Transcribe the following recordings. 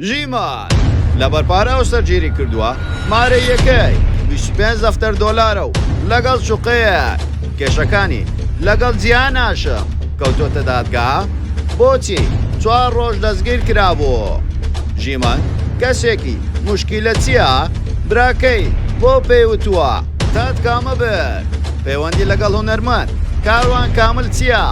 ژیمان لەبەر پارە و سەرگیری کردووە مارە یەکەی 25 دەفتەر دۆلارە و لەگەڵ شوقەیە کێشەکانی لەگەڵ جیهان هاشم کەوتۆتە دادگا بۆچی 4 ڕۆژ دەستگیر کرابوو. ژیمان کەسێکی موشکیلە چییە؟ براکەی بۆ پێیوتووە تات کامە بێت پەیوەندی لەگەڵ هونەرمەند کاروان کامل چییە؟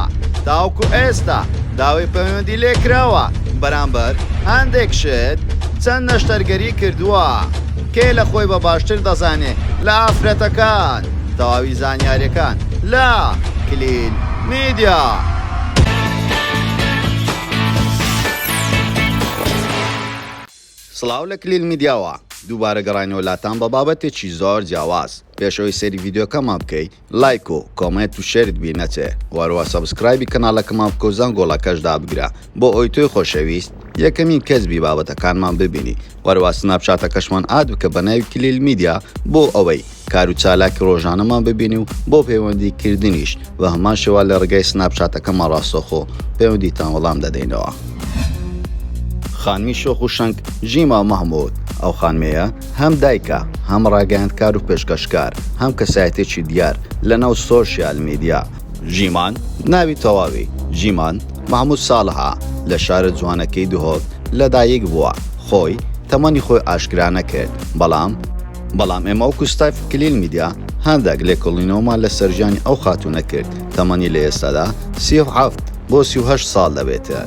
تاوکو ئێستا داوای پەیوەندی لێ کراوە بەرامبەر هەندێک شت چەند نەشتەرگەری کردووە کێ لە خۆی بە باشتر دەزانێت لە ئافرەتەکان تەواوی زانیاریەکان لە کلیل میدیا. سڵاو لە کلیل میدیاوە دووبارە گەڕانەوە لاتان بە بابەتێکی زۆر جیاواز. پێشەوەی سەری ڤیدیۆکەمان بکەیت لایک و کۆمنت و شێرت بینەچێ وەروە سەبسکرایبی کەناڵەکەمان بکە و زەنگۆڵەکەشدا بگرە بۆ ئەوی تۆی خۆشەویست یەکەمین کەسبی بابەتەکانمان ببینی وەروە سناپچاتەکەشمان ئاد بکە بە ناوی کلیل میدیا بۆ ئەوەی کار و چالاکی ڕۆژانەمان ببینی و بۆ پەیوەندیکردنیش بە هەمان شێوە لە ڕێگای سناپچاتەکەمان ڕاستەوخۆ پەیوەندیتان وەڵام دەدەینەوە. خانمی شۆخ و شەنگ ژیما مەحموود ئەو خانمەیە هەم دایکە هەم ڕاگەیاندکار و پێشکەشکار هەم کەسایەتێکی دیار لەناو سۆشیال میدیا. ژیمان ناوی تەواوی ژیمان مەحموود ساڵحە لە شارە جوانەکەی دوهۆک لەدایک بووە خۆی تەمەنی خۆی ئاشکرا نەکرد بەڵام ئێمە و کوستایف کلیل میدیا هەندێک لێکۆڵینەوەمان لە سەرژانی ئەو خاتوونە کرد تەمەنی لە ئێستادا 37 بۆ 38 ساڵ دەبێتە.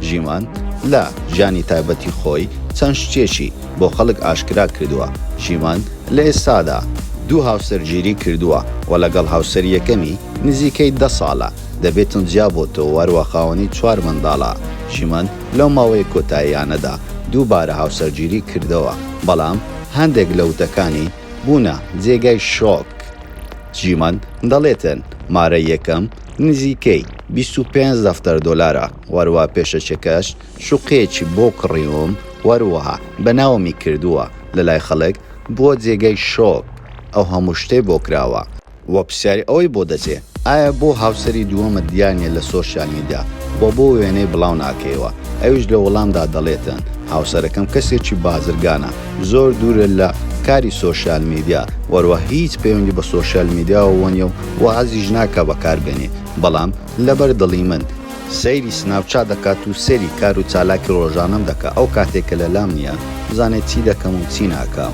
ژیمان لە ژیانی تایبەتی خۆی چەند شتێکی بۆ خەڵک ئاشکرا کردووە. ژیمان لە ئێستادا 2 هاوسەرگیری کردووە و لەگەڵ هاوسەر یەکەمی نزیکەی 10 ساڵە دەبێتن جیا بۆتەوە وەروە خاوەنی 4 منداڵە. ژیمان لەو ماوەیە کۆتاییانەدا دووبارە هاوسەرگیری کردەوە بەڵام هەندێک لە وتەکانی بوونە جێگای شۆک. ژیمان دەڵێتن مارە یەکەم نزیکەی 25 دەفتەر دۆلارە وەروە پێشەچەکەش شوقەیەکی بۆ کڕیوم وەروەها بەناومی کردووە لە لای خەڵک بۆ جێگەی شۆک ئەو هەموو شتێ بۆ کراوە وە پرسیاری ئەوەی بۆ دەچێ ئایا بۆ هاوسەری دووەمە دیانیە لە سۆشیال میدیا بۆ وێنەی بڵاو ناکەیەوە. ئەویش لە وەڵامدا دەڵێتن هاوسەرەکەم کەسێکی بازرگانە زۆر دوورە لە کاری سۆشیال میدیا وەروە هیچ پەیوەندی بە سۆشیال میدیاوە نیە و حەزیش ناکە بەکاربێنێ بەڵام لەبەر دڵی من سەیری سناپچات دەکات و سەیری کار و چالاکی ڕۆژانەم دەکات ئەو کاتێکە لە لام نییە بزانێت چی دەکەم و چی ناکەم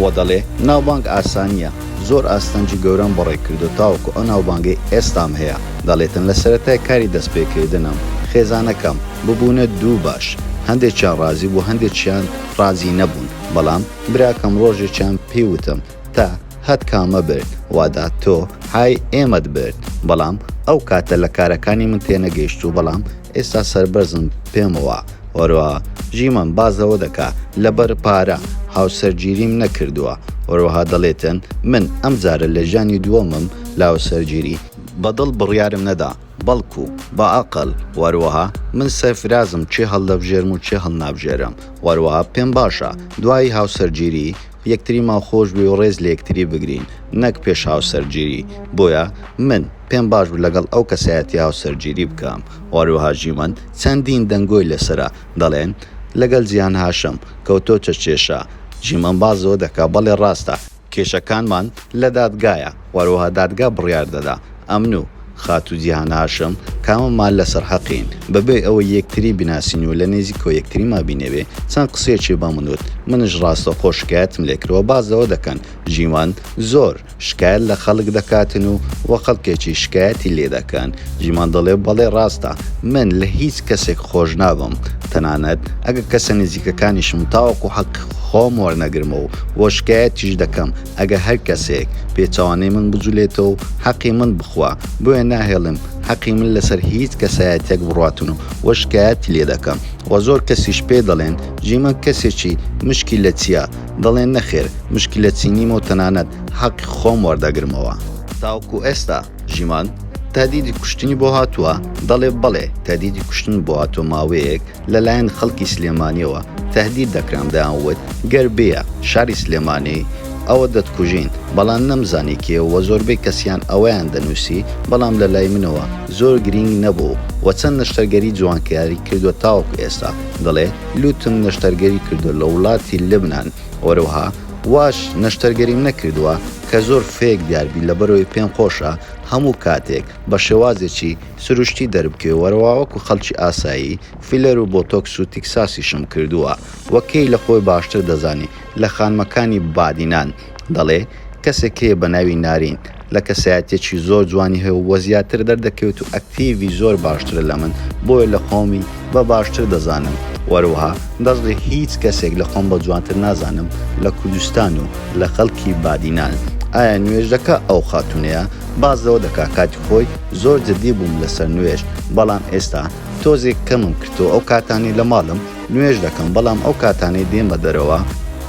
وە دەڵێ ناوبانگ ئاسانیە زۆر ئاستەنجی گەورەم بەڕێ کردو تاوەکو ئەو ناوبانگەی ئێستام هەیە دەڵێتن لە سەرەتای کاری دەستپێکردنم خێزانەکەم ببوونە 2 باش هەندێکیان ڕازی بوو هەندێکیان ڕازی نەبوون بەڵام براکەم ڕۆژێکیان پێیوتم تا هەت کامە برد وادا تۆ های ئێمەت برد بەڵام ئەو کاتە لە کارەکانی من تێنەگەیشت و بەڵام ئێستا سەربەرزم پێمەوە وەروە ژیمان بازەوە دەکا لەبەر پارە هاوسەرگیریم نەکردووە وەروەها دەڵێتن من ئەم جارە لە ژانی دووەمم لە هاوسەرگیری بەدڵ بڕیارم نەدا بەڵکو بە ئەقل وەروەها من سەرفرازم چێ هەڵدەبژێرم و چێ هەڵنابژێرم وەروەها پێم باشە دوایی هاوسەرگیری یەکتری ماخۆش بێ و ڕێز لە یەکتری بگرین نەک پێش هاوسەرگیری بۆیە من پێم باش بوو لەگەڵ ئەو کەسایەتی هاوسەرگیری بکەم. وەروەها ژیمان چەندین دەنگۆی لەسرە دەڵێن لەگەڵ جیهان هاشم کەوتۆ چێشە. ژیمان بازەوە دەکا بەڵێ ڕاستە کێشەکانمان لە دادگایە وەروەها دادگا بڕیار دەدا ئەمن و خات و جیهان هاشم کامەمان لەسەر حەقین بەبێ ئەوە یەکتری بیناسین و لە نێزیکۆ یەکتری مابینەوێ چەند قسێکی بەمنوت منش ڕاستە خۆ شکایەتم لێکرەوە بازەوە دەکەن. ژیمان زۆر شکایەت لە خەڵک دەکاتن و وە خەڵکێکی شکایەتی لێ دەکەن. ژیمان دەڵێ بەڵێ ڕاستە من لە هیچ کەسێک خۆش نابم تەنانەت ئەگە کەسە نزیکەکانیشم تاوەکو حەق خۆم وەرنەگرمەوە وە شکایەتیش دەکەم ئەگە هەر کەسێک پێچەوانەی من بجولێتەوە و حەقی من بخوا بۆیە ناهێڵم حەقی من لەسەر هیچ کەسایەتێک بڕاتون و وە شکایەتی لێ دەکەم وە زۆر کەسیش پێ دەڵێن ژیمان کەسێکی مشکی لە چییە دەڵێن نەخێر مشکی لە چینیمە و تەنانەت حەقی خۆم وەردەگرمەوە. تاوەکو ئێستا ژیمان تهدیدی کوشتنی بۆ هاتووە دەڵێ بەڵێ تهدیدی کوشتن بۆ هاتووە ماوەیەک لەلایەن خەڵکی سلێمانیەوە تهدید دەکرام دەیانوت گەر بێیە شاری سلێمانی ئەوە دەتکوژین بەڵام نەمزانی کێوە زۆربەی کەسیان ئەوەیان دەنووسی بەڵام لە لای منەوە زۆر گرنگ نەبوو و چەند نەشتەرگەری جوانکاری کردووە تاوەکو ئێستا دەڵێ لوتم نەشتەرگەری کردو لە وڵاتی لبنان وەروەها واش نەشتەرگەریم نەکردووە کە زۆر فێک دیاربی لەبەرەوەی پێم خۆشە هەموو کاتێک بە شێوازێکی سروشتی دەربکێ وەرەواوەکو خەڵکی ئاسایی فیلەر و بۆتۆکس و تیکساسیشم کردووە وەکەی لە خۆی باشتر دەزانی لە خانمەکانی بادینان دەڵێ کەسێک هەیە بە ناوی نارین لە کەسایەتێکی زۆر جوانی هەیە و زیاتر دەردەکەوێت و ئەکتیڤی زۆر باشترە لە من بۆیە لە خۆمی بە باشتر دەزانم وەروەها دەستڵێ هیچ کەسێک لە خۆم بە جوانتر نازانم لە کوردستان و لە خەڵکی بادینان ئایا نوێژ دەکا ئەو خاتونەیە بازەوە دەکا کاتی خۆی زۆر جددی بووم لەسەر نوێژ بەڵام ئێستا تۆزێک کەمم کردو ئەو کاتانی لە ماڵم نوێژ دەکەم بەڵام ئەو کاتانەی دێمە دەرەوە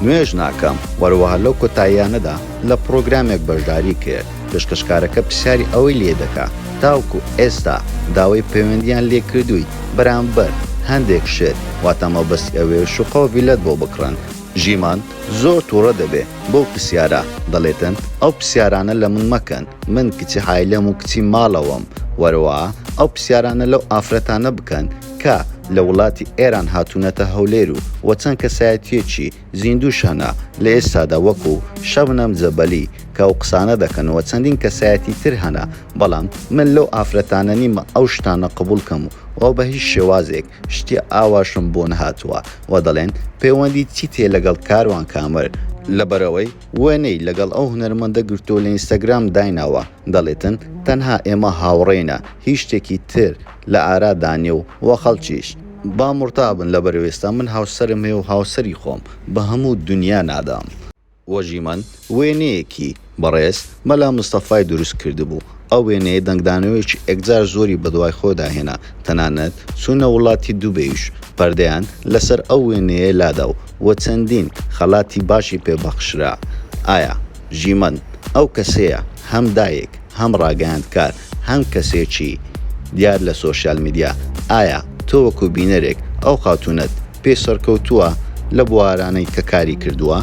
نوێژ ناکەم وەروەها لەو کۆتاییانەدا لە پرۆگرامێک بەشداری کرد پێشکەشکارەکە پرسیاری ئەوەی لێ دەکا تاوکو ئێستا داوای پەیوەندیان لێ کردووی بەرامبەر هەندێک شت واتە مەبەستی ئەوێ شوقە و ڤیلەت بۆ بکڕن ژیمان زۆر تووڕە دەبێ بۆ پرسیارە دەڵێتن ئەو پرسیارانە لە من مەکەن من کچی هایلەم و کچی ماڵەوەم وەروەها ئەو پرسیارانە لەو ئافرەتانە بکەن کە لە وڵاتی ئێران هاتوونەتە هەولێر و چەند کەسایەتیەکی زیندووشانە لە ئێستادا وەکو شەبنەم جەبەلی کە ئەو قسانە دەکەنەوە چەندین کەسایەتی تر هەنا بەڵام من لەو ئافرەتانە نیمە ئەو شتانە قبول و بە هیچ شێوازێک شتی ئاواشم بۆ نەهاتووە و دەڵێن پەیوەندی چی تێ لەگەڵ کاروان کامەر لەبەرەوەی وێنەی لەگەڵ ئەو هونەرمەندە گرتۆ لە ئینستاگرام دایناوە دەڵێتن تەنها ئێمە هاوڕێینە هیچ شتێکی تر لە ئارادانێ و خەڵکیش با مرتابن لەبەرەوەێستا من هاوسەرم هەیە و هاوسەری خۆم بە هەموو دنیا نادام وەژی من وێنەیەکی بەڕێز مەلا مستەفای دروست کردبوو ئەو وێنەیە دەنگدانەوەیکی ئەکجار زۆری بەدوای خۆداهێنا تەنانەت چوونە وڵاتی دووبێیش پەردەیان لەسەر ئەو وێنەیە لادا و چەندین خەڵاتی باشی پێبەخشرا ئایا ژیمەن ئەو کەسەیە هەم دایک هەم ڕاگەیاندکار هەم کەسێکی دیار لە سۆشیال میدیا ئایا تۆ وەکو بینەرێک ئەو خاتونەت پێ سەرکەوتووە لە بوارانەی کە کاری کردووە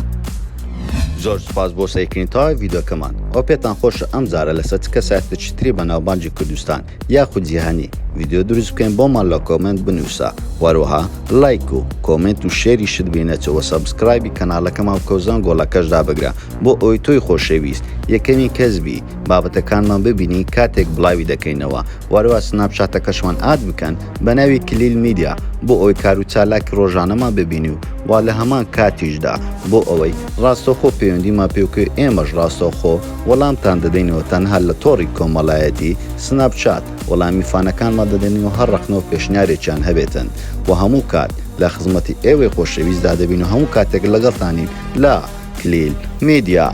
زۆر سپاس بۆ سەیرکردنی تاوای ڤیدۆکەمان ئەو پێتان خۆشە ئەم جارە لەسەر کەسایەتێکی تری بە ناوبانجی کوردستان یاخود جیهانی ڤیدیۆ دروست بکەین بۆمان لە کۆمنت بنووسە وەروەها لایک و کۆمنت و شێری شت بینێتەوە سەبسکرایبی کەناڵەکەمان بکە و زەنگۆڵەکەشدا بگرە بۆ ئەوی تۆی خۆشەویست یەکەمی کەسبی بابەتەکانمان ببینی کاتێک بڵاوی دەکەینەوە وەروەها سناپچاتەکەشمان ئاد بکەن بە ناوی کلیل میدیا بۆ ئەوی کار و چالاکی ڕۆژانەمان ببینی و وا لە هەمان کاتیشدا بۆ ئەوەی ڕاستەوخۆ پەیوەندیمان پێوکە ئێمەش ڕاستەوخۆ وەڵامتان دەدەینەوە تەنها لە تۆڕی کۆمەڵایەتی سناپچات وەڵامی فانەکانمان دەدەنەوە هەر ڕقنەوە پێشنیارێکیان هەبێتن و هەموو کات لە خزمەتی ئێوەی خۆشەویستدا دەبین و هەموو کاتێک لەگەڵتانین لە کلیل میدیا.